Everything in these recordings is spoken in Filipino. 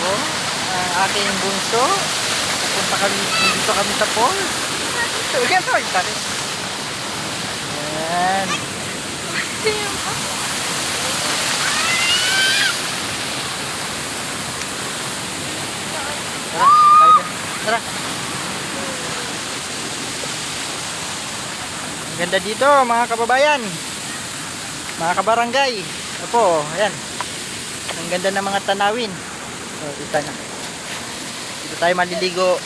Oh, ang aking bunso. Pupunta kami dito kami sa falls. So, yan to, yung tayo. Yan. Tara, tayo dyan. Tara. Ang ganda dito mga kababayan. Mga kabarangay. Opo, ayan. Ang ganda ng mga tanawin. Oh, kita na. Dito tayo maliligo.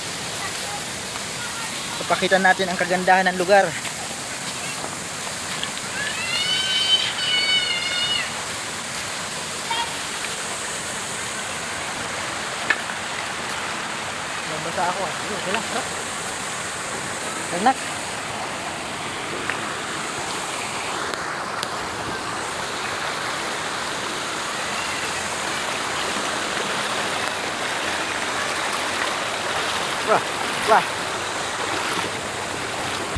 Papakita natin ang kagandahan ng lugar. Basta ako. Ayun, sila. Enak. Wah, wah.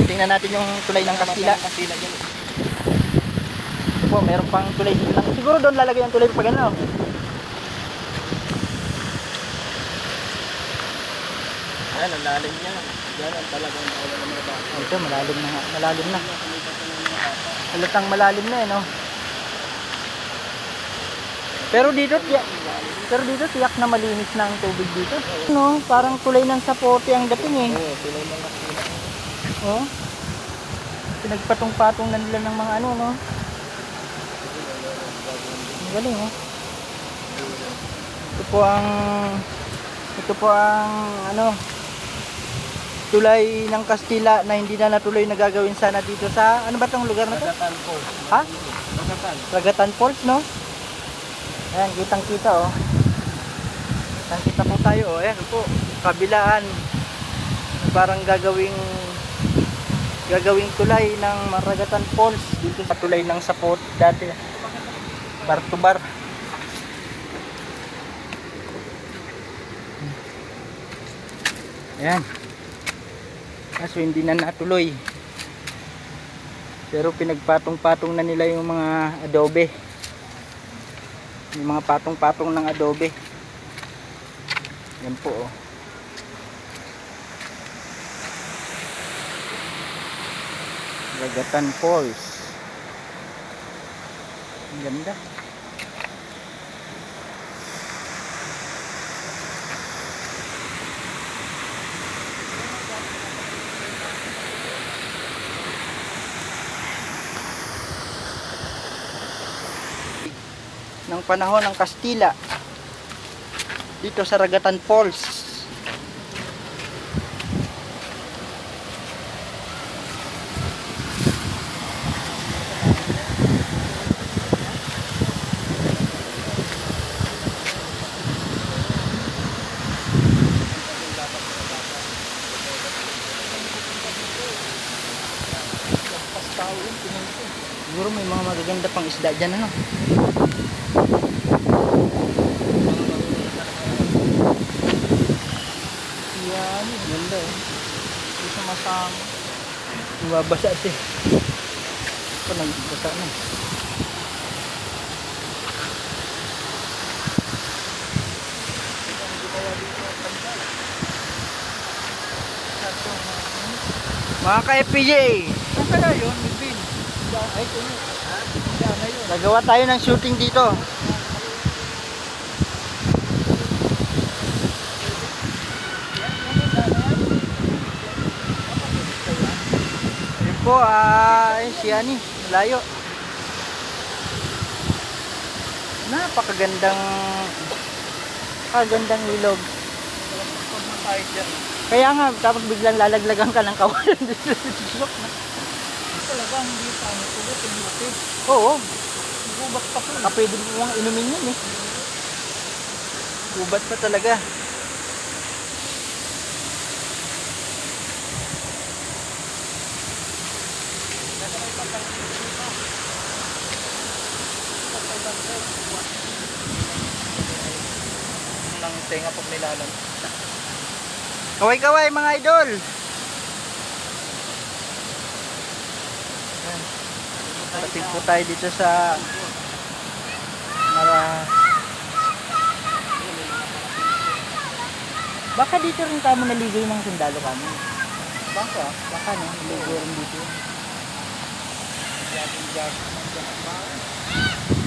Tingnan natin yung tulay ng Kastila. Ito po, meron pang tulay dito lang. Siguro doon lalagay ang tulay pag ano. Ayan, ang lalim niya. Yan ang talagang mawala ng mga bata. Ito, malalim na. Malalim na. Halatang malalim na eh, no? Pero dito tiyak na malinis na ang tubig dito. No, parang tulay ng sapote ang dating eh. Oo, tulay ng Kastila. Oh. Pinagpatong-patong na nila ng mga ano, no? Ang galing, oh. Ito po ang ano, tulay ng Kastila na hindi na natuloy na gagawin sana dito sa, ano ba tong lugar na to? Ragatan Falls. Ha? Ragatan. Ragatan Falls, no? Ayan, kitang-kita, oh. Kitang-kita po tayo, oh. Ayan po, kabilaan. Parang gagawing tulay ng Ragatan Falls dito sa tulay ng Sapot dati. Bar to bar. Ayan. Kaso hindi na natuloy. Pero pinagpatong-patong na nila yung mga adobe. Yung mga patong-patong ng adobe. Yan po, oh. Ragatan Falls. Ang ganda. Ng panahon ng Kastila dito sa Ragatan Falls. Siguro may mga magaganda pang isda dyan, ano? Yan, ganda eh. Hindi siya masama. Mababasa ito eh. Ito, nagbasa na. Mga ka-FPJ, saan kaya yun? Ay, ito yun. Nagawa tayo ng shooting dito. Ayun po, si Ani, layo. Napakagandang ilog. Kaya nga, tapos biglang lalaglagan ka ng kawalan dito. Talaga, hindi pa ano po, pinukid. Oo, Gubat pa po. pwede mo mga inumin yun eh. Gubat pa talaga. Nang tenga pag nilalang. Kaway-kaway mga idol. Parating po tayo dito sa Baka dito rin kamo naligo yung mga sundalo kamo. Baka, baka no, naligo rin dito. Jogging-jogging.